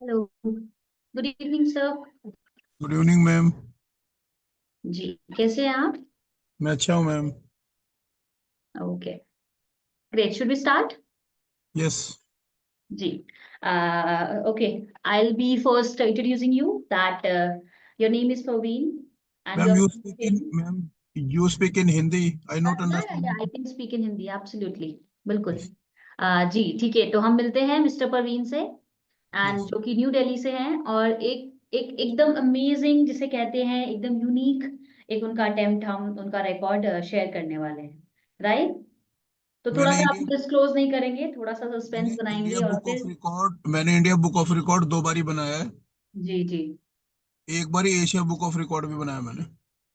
Hello. Good evening sir. Good evening ma'am. जी, कैसे हैं आप? मैं अच्छा हूँ ma'am. Okay, great. Should we start? Yes जी। Okay, I'll be first introducing you that your name is Praveen and ma'am, you're you from speak in Delhi. Ma'am, you speak in Hindi. I not Yeah, I understand. can speak in Hindi, absolutely. बिल्कुल। जी ठीक है, तो हम मिलते हैं mister Parveen से, and yes जो कि न्यू दिल्ली से हैं, और एक एक एकदम अमेजिंग जिसे कहते हैं, एकदम यूनिक एक उनका अटेम्प्ट, हम उनका रिकॉर्ड शेयर करने वाले हैं, राइट? तो थोड़ा मैंने सा आप इंडिया डिस्क्लोज नहीं करेंगे, थोड़ा सा सस्पेंस मैंने बनाएंगे इंडिया और बुक ऑफ फिर। रिकॉर्ड मैंने इंडिया बुक ऑफ रिकॉर्ड 2 बारी बनाया है। जी जी। एक बारी एशिया बुक ऑफ रिकॉर्ड भी बनाया मैंने।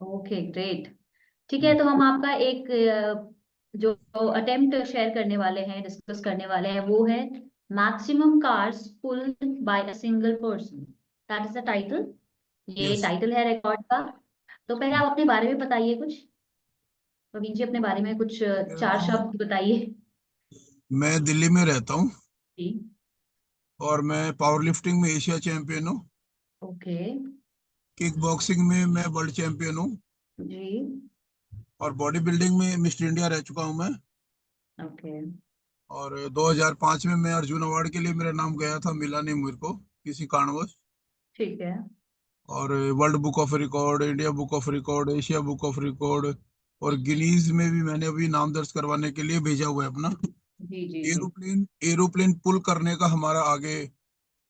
Okay, great. ठीक है, हम्म, तो हम आपका एक जो अटेम्प्ट शेयर करने वाले हैं, डिस्कस करने वाले हैं, वो है maximum cars pulled by a single person. That is the title. ये यस। टाइटल है रिकॉर्ड का। तो पहले आप अपने बारे में बताइए कुछ। प्रवीण जी, अपने बारे में कुछ मेरा चार नाम शब्द बताइए। मैं दिल्ली में रहता हूँ जी। और मैं पावर लिफ्टिंग में एशिया चैंपियन हूँ। ओके। किक बॉक्सिंग में मैं वर्ल्ड चैंपियन हूँ। जी। और बॉडी बिल्डिंग में मिस्टर इंडिया रह चुका हूँ मैं। ओके। और 2005 में मैं अर्जुन अवार्ड के लिए मेरा नाम गया था, मिला नहीं मेरे को किसी कारणवश। ठीक है। और world book of record, India book of record, Asia book of record और गिनीज में भी मैंने अभी नाम दर्ज करवाने के लिए भेजा हुआ है अपना। जी जी जी। एरोप्लेन एरोप्लेन पुल करने का हमारा आगे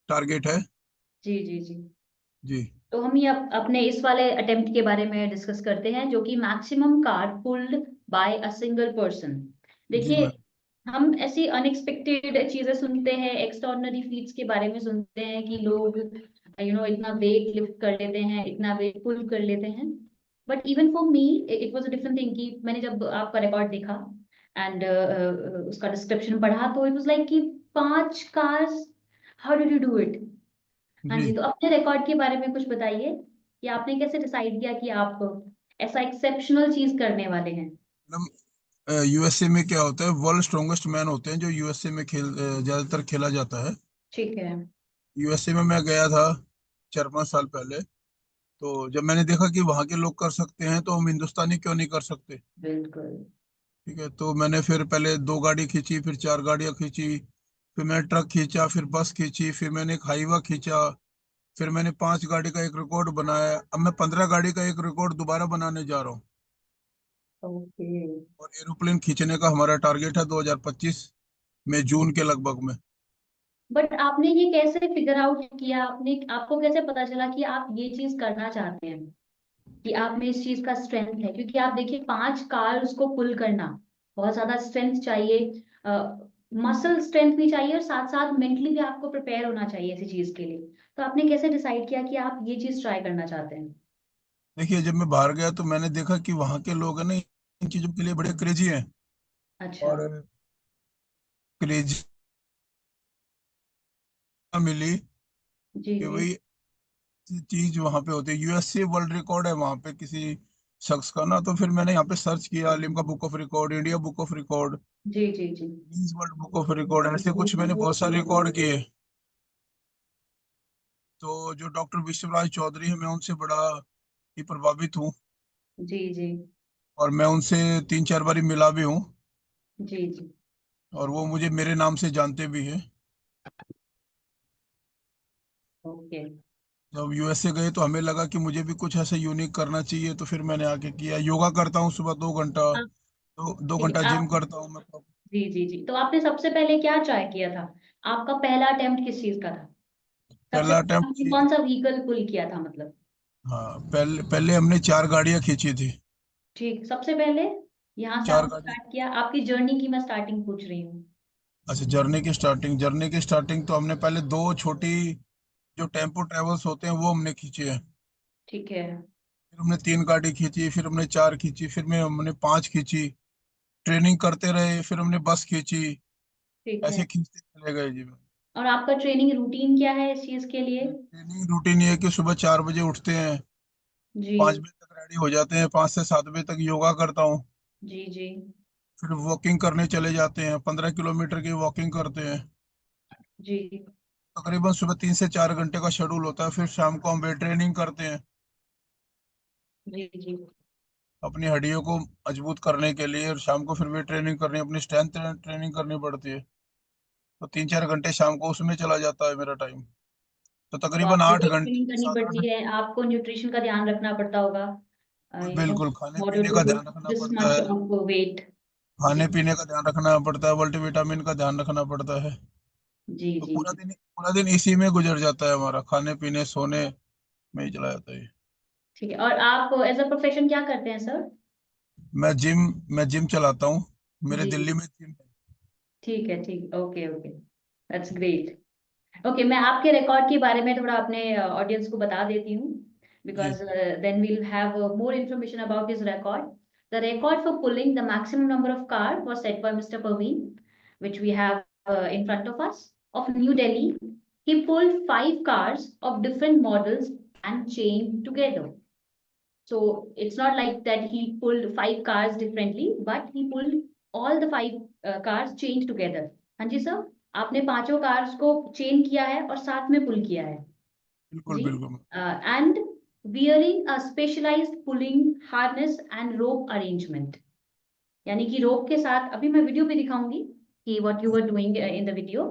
टारगेट है। जी जी जी। जी। तो हम ये अपने इस वाले अटेम्प्ट के बारे में डिस्कस करते हैं, जो कि maximum car pulled by a single person. जी देखिए, मैम। हम ऐसी अनएक्सपेक्टेड चीजें सुनते हैं, एक्स्ट्राऑर्डिनरी फीट्स के बारे में सुनते हैं कि लोग इतना वेट लिफ्ट कर लेते हैं, इतना वेट पुल कर लेते हैं। But even for me it was a different thing कि मैंने जब आपका रिकॉर्ड देखा एंड उसका डिस्क्रिप्शन पढ़ा, तो इट वाज लाइक कि 5 cars, how did you do it? हाँ जी जी, तो अपने रिकॉर्ड के बारे में कुछ बताइए कि आपने कैसे डिसाइड किया कि आप ऐसा एक्सेप्शनल चीज करने वाले हैं। मैडम, यूएसए में क्या होता है, वर्ल्ड स्ट्रॉन्गेस्ट मैन होते हैं जो यूएसए में ज्यादातर खेला जाता है। ठीक है। यूएसए में मैं गया था 4-5 साल पहले। तो जब मैंने देखा कि वहां के लोग कर सकते हैं तो हम हिंदुस्तानी क्यों नहीं कर सकते। बिल्कुल। ठीक है, तो मैंने फिर पहले 2 गाड़ी खींची, फिर 4 गाड़ियां खींची, फिर मैंने ट्रक खींचा, फिर बस खींची, फिर मैंने एक हाईवा खींचा, फिर मैंने 5 गाड़ी का एक रिकॉर्ड बनाया। अब मैं 15 गाड़ी का एक रिकॉर्ड दोबारा बनाने जा रहा हूँ। ओके। और एरोप्लेन खींचने का हमारा टारगेट है 2025 में, जून के लगभग में। बट आपने ये कैसे फिगर आउट किया? आपने, आपको कैसे पता चला कि आप ये चीज करना चाहते हैं, कि आप में इस चीज का स्ट्रेंथ है? क्योंकि आप देखिए, 5 कार उसको पुल करना बहुत ज्यादा स्ट्रेंथ चाहिए, मसल स्ट्रेंथ भी चाहिए, और साथ साथ मेंटली भी आपको प्रिपेयर होना चाहिए ऐसी चीज के लिए। तो आपने कैसे डिसाइड किया कि आप ये चीज ट्राई करना चाहते हैं? देखिए, जब मैं बाहर गया तो मैंने देखा कि वहाँ के लोग हैं ना, इन चीजों के लिए बड़े क्रेजी हैं। अच्छा। और क्रेजी मिली जी कि जी। भाई चीज वहां पे होती है, यूएसए वर्ल्ड रिकॉर्ड है वहां पे किसी शख्स का ना। तो फिर मैंने यहाँ पे सर्च किया, Limca book of record, India book of record, जी जी जी। Guinness world book of record, ऐसे कुछ मैंने बहुत सारे रिकॉर्ड किए। तो जो डॉक्टर विश्वराज चौधरी है, मैं उनसे बड़ा ही प्रभावित हूँ। जी जी। और मैं उनसे 3-4 बारी मिला भी हूँ। जी जी। और वो मुझे मेरे नाम से जानते भी हैं। ओके। जब यूएसए गए तो हमें लगा कि मुझे भी कुछ ऐसा यूनिक करना चाहिए, तो फिर मैंने आके किया। योगा करता हूँ सुबह 2 घंटा, आप, तो दो ठीक घंटा है जिम आप। करता हूँ मैं। जी जी जी, तो आपने सबसे पहले क्या ट्राई किया था? आपका पहला अटेम्प्ट किस चीज का था? सबसे पहला पहले आपने अटेम्प्ट। कौन सा व्हीकल पुल किया था, मतलब? हाँ, पहले पहले हमने 4 गाड़ियां खींची थी। ठीक, सबसे पहले यहाँ से चार आपने गाड़ी स्टार्ट किया, आपकी जर्नी की मैं स्टार्टिंग पूछ रही हूँ। अच्छा, जर्नी की स्टार्टिंग तो हमने पहले 2 छोटी जो टेम्पो ट्रेवल्स होते हैं वो हमने खींचे हैं। ठीक है। फिर हमने 3 गाड़ी खींची, फिर हमने 4 खींची, फिर में हमने 5 खींची। ट्रेनिंग करते रहे, फिर हमने बस खींची। ठीक है। ऐसे खींचते चले गए जी। और आपका ट्रेनिंग रूटीन क्या है इस चीज के लिए? ट्रेनिंग रूटीन ये है कि सुबह 4 बजे उठते हैं, जी 5 बजे तक रेडी हो जाते हैं, 5 से 7 बजे तक योगा करता हूँ। जी जी। फिर वॉकिंग करने चले जाते हैं, 15 किलोमीटर की वॉकिंग करते हैं। जी तकरीबन सुबह 3 से 4 घंटे का शेड्यूल होता है, फिर शाम को हम वेट ट्रेनिंग करते हैं जी जी। अपनी हड्डियों को मजबूत करने के लिए, और शाम को फिर वेट ट्रेनिंग करनी, अपनी स्ट्रेंथ ट्रेनिंग करनी पड़ती है। तो 3 4 घंटे शाम को उसमें चला जाता है मेरा टाइम। तो तो तकरीबन आपको आठ वेट घंटे ट्रेनिंग करनी सात आठ पड़ती है, आपको न्यूट्रिशन का ध्यान रखना पड़ता होगा, यू नो, बिल्कुल खाने ऑर्डर पीने टू का ध्यान लूज रखना दिस पड़ता मच है। Of weight. खाने जी पीने का ध्यान रखना पड़ता है, मल्टीविटामिन का ध्यान रखना पड़ता है। जी तो जी पूरा जी। दिन पूरा दिन इसी में गुजर जाता है हमारा, खाने पीने सोने में ही चला जाता है। ठीक है, और आप एज अ प्रोफेशन क्या करते हैं सर? मैं जिम मैं जिम चलाता हूँ। मेरे जी दिल्ली में जिम है। ठीक है, ठीक, okay okay, that's great. Okay, मैं आपके रिकॉर्ड के बारे में थोड़ा अपने ऑडियंस को बता देती हूँ, जी because then we'll have more information about his record. The record for pulling the maximum number of car was set by Mr. Parveen, which we have in front of us, of New Delhi. He pulled 5 cars of different models and chained together. So it's not like that he pulled 5 cars differently, but he pulled all the 5 cars chained together. हाँ जी sir, आपने पांचों cars को chain किया है और साथ में पुल किया है। बिल्कुल जी, बिल्कुल। And wearing a specialized pulling harness and rope arrangement, यानी कि रोप के साथ, अभी मैं वीडियो भी दिखाऊंगी कि what you were doing in the video.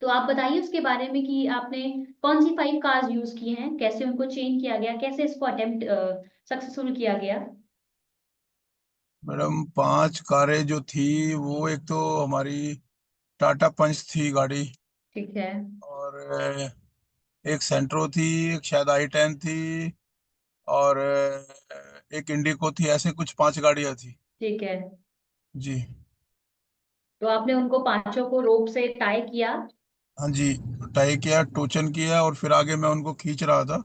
तो आप बताइए उसके बारे में कि आपने कौन सी 5 कार्स यूज की हैं, कैसे उनको चेंज किया गया, कैसे इसको अटेम्प्ट सक्सेसफुल किया गया। मैडम 5 कारें जो थी, वो एक तो हमारी टाटा पंच थी गाड़ी, ठीक है और एक सेंट्रो थी, एक शायद i10 थी, और एक इंडिको थी। ऐसे कुछ 5 गाड़ियां थी। ठीक है। जी। तो आपने उनको पांचों को रोप से टाई किया। हाँ जी। टाई किया, टोचन किया, और फिर आगे मैं उनको खींच रहा था।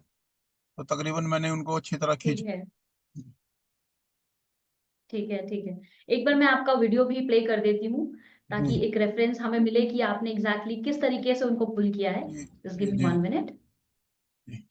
तो तकरीबन मैंने उनको अच्छी तरह खींच। ठीक है, ठीक है, ठीक है। एक बार मैं आपका वीडियो भी प्ले कर देती हूँ, ताकि जी एक रेफरेंस हमें मिले कि आपने एग्जैक्टली किस तरीके से उनको पुल किया है। जी जस्ट गिव जी मी जी 1 मिनट। जी।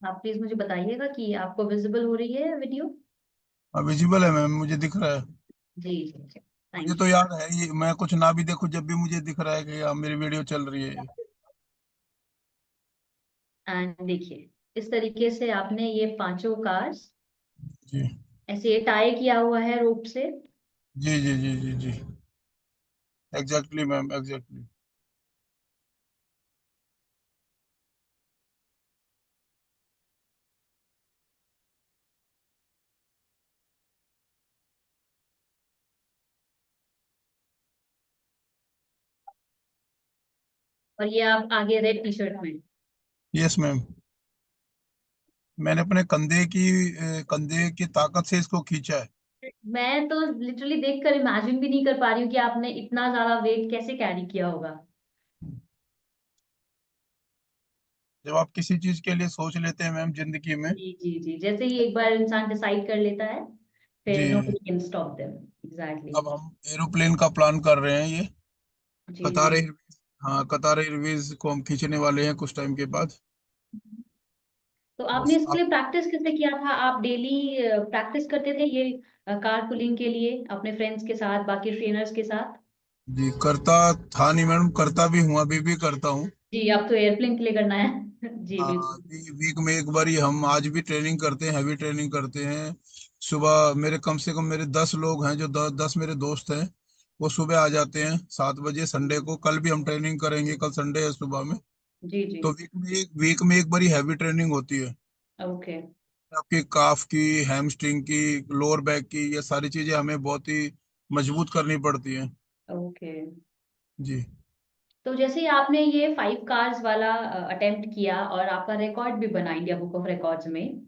आप प्लीज मुझे बताइएगा कि आपको विजिबल हो रही है वीडियो। हाँ विजिबल है मैम, मुझे दिख रहा है। जी जी जी, मुझे थैंक तो यू। याद है, ये मैं कुछ ना भी देखूं जब भी मुझे दिख रहा है कि हाँ मेरी वीडियो चल रही है ये। एंड देखिए, इस तरीके से आपने ये पांचों कार्स जी ऐसे टाई किया हुआ है रोप से। जी जी जी जी जी। Exactly ma'am, exactly. और ये आप आगे रेड टी शर्ट में। Yes ma'am. मैंने अपने कंधे की ताकत से इसको खींचा है। मैं तो लिटरली देखकर इमेजिन भी नहीं कर पा रही हूँ कि आपने इतना ज्यादा वेट कैसे कैरी किया होगा। जब आप किसी चीज के लिए सोच लेते हैं मैम जिंदगी में। जी जी जी, जैसे ही एक बार इंसान डिसाइड कर लेता है, फिर जी। Nobody can stop them. Exactly. अब हम एरोप्लेन का प्लान कर रहे हैं, ये जी कतार जी। एयरवेज। हाँ, कतार एयरवेज को हम खींचने वाले हैं कुछ टाइम के बाद। तो आपने बस इसके आप। लिए प्रैक्टिस कैसे किया था? आप डेली प्रैक्टिस करते थे ये कार पुलिंग के लिए अपने फ्रेंड्स के साथ, बाकी ट्रेनर्स के साथ? जी करता था नहीं मैडम, करता भी हूँ, अभी भी करता हूँ। जी, अब तो एयरप्लेन के लिए करना है। जी हाँ, बिल्कुल। वीक में एक बार ही हम आज भी ट्रेनिंग करते हैं, हैवी ट्रेनिंग करते हैं। सुबह मेरे कम से कम मेरे 10 लोग हैं, जो 10 मेरे दोस्त हैं। वो सुबह आ जाते हैं 7 बजे संडे को। कल भी हम ट्रेनिंग करेंगे, कल संडे है सुबह में। जी जी। तो वीक में एक बार ही हैवी ट्रेनिंग होती है। ओके आपकी काफ की, हैमस्ट्रिंग की, लोअर बैक की, ये सारी चीजें हमें बहुत ही मजबूत करनी पड़ती हैं। ओके। जी तो जैसे ही आपने ये 5 कार्स वाला अटेम्प्ट किया और आपका रिकॉर्ड भी बना इंडिया बुक ऑफ रिकॉर्ड्स में,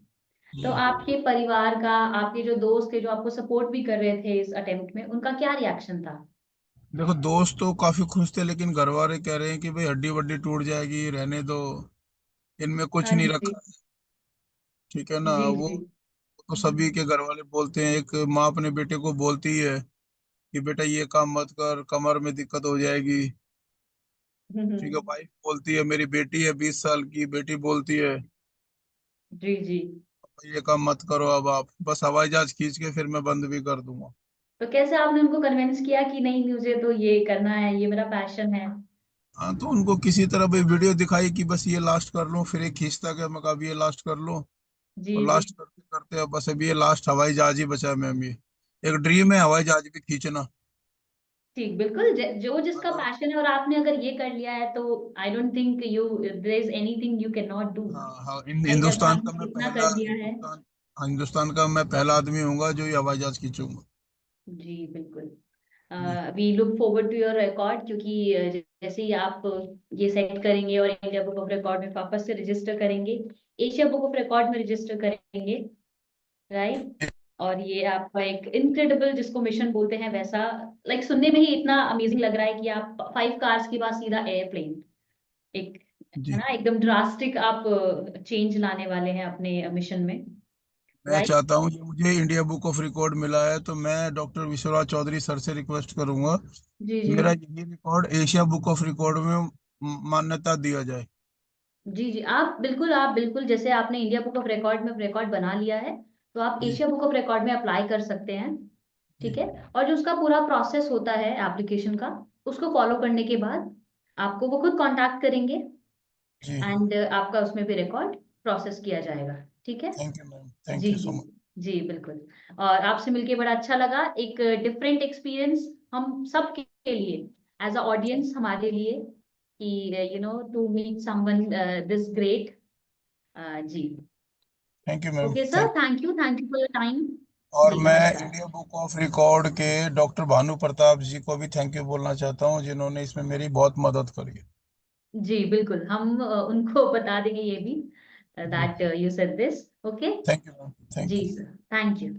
तो जी। आपके परिवार का, आपके जो दोस्त थे जो आपको सपोर्ट भी कर रहे थे इस अटेम्प्ट में, उनका क्या रिएक्शन था? देखो दोस्त तो काफी खुश थे, लेकिन घर वाले कह रहे हैं कि भाई हड्डी वड्डी टूट जाएगी, रहने दो। इनमें कुछ हाँ नहीं जी। रखा है। ठीक है ना। जी वो जी। तो सभी के घर वाले बोलते हैं, एक माँ अपने बेटे को बोलती है कि बेटा ये काम मत कर, कमर में दिक्कत हो जाएगी। ठीक है, हम्म। वाइफ बोलती है, मेरी बेटी है 20 साल की, बेटी बोलती है जी जी। ये काम मत करो, अब आप बस हवाई जहाज खींच के फिर मैं बंद भी कर दूंगा। तो कैसे आपने उनको कन्विंस किया कि नहीं मुझे तो ये करना है, ये मेरा पैशन है? हाँ, तो उनको किसी तरह भी वीडियो दिखाई कि बस ये लास्ट कर लो, फिर एक खींचता गया, मैं कहा अभी ये लास्ट कर लो। जी और जी। लास्ट करते करते अब बस अभी ये लास्ट हवाई जहाज ही बचा है मैम। ये एक ड्रीम है हवाई जहाज भी खींचना। ठीक, बिल्कुल। जो जिसका अगर पैशन है और आपने अगर ये कर लिया है तो I don't think you there is anything you can not do. हाँ हाँ, भाई जब हिंदुस्तान का आपने मैं इतना पहला कर लिया है। हिंदुस्तान हाँ, हिंदुस्तान का मैं पहला आदमी हूँगा जो ये हवाई जहाज खींचूंगा। जी बिल्कुल। जी we look forward to your record, क्योंकि जैसे ही आप ये सेट करेंगे और इंडिया बुक ऑफ रिकॉर्ड में वापस से रजिस्टर करेंगे, एशिया बुक ऑफ रिकॉर्ड में रजिस्टर करेंगे, राइट? और ये आपका एक इनक्रेडिबल, जिसको मिशन बोलते हैं वैसा, लाइक सुनने में ही इतना अमेजिंग लग रहा है कि आप 5 कार्स के बाद सीधा एयरप्लेन, एक, है जी। ना, एकदम ड्रास्टिक आप चेंज लाने वाले हैं अपने मिशन में, मैं राइट? चाहता हूँ ये मुझे इंडिया बुक ऑफ रिकॉर्ड मिला है तो मैं डॉक्टर विश्वनाथ चौधरी सर से रिक्वेस्ट करूंगा जी कि जी। मेरा यही record Asia book of record में मान्यता दिया जाए। जी जी, आप बिल्कुल जैसे आपने इंडिया बुक ऑफ रिकॉर्ड में रिकॉर्ड बना लिया है, तो आप जी एशिया बुक ऑफ रिकॉर्ड में अप्लाई कर सकते हैं। जी ठीक है। और जो उसका पूरा प्रोसेस होता है एप्लीकेशन का, उसको फॉलो करने के बाद आपको वो खुद कांटेक्ट करेंगे, जी। एंड आपका उसमें भी रिकॉर्ड प्रोसेस किया जाएगा। ठीक है। थैंक यू मैम, थैंक जी यू जी। So much. जी बिल्कुल। और आपसे मिलके बड़ा अच्छा लगा, एक डिफरेंट एक्सपीरियंस हम सब के लिए, एज अ ऑडियंस हमारे लिए, कि to meet someone this great. जी। Thank you ma'am, okay sir, thank. Thank you for your time. और जी मैं नमस्कार। इंडिया बुक ऑफ रिकॉर्ड के डॉक्टर भानु प्रताप जी को भी थैंक यू बोलना चाहता हूँ जिन्होंने इसमें मेरी बहुत मदद करी है। जी बिल्कुल, हम उनको बता देंगे ये भी, जी। That you said this. Okay. Thank you ma'am, thank जी यू। Sir, thank you.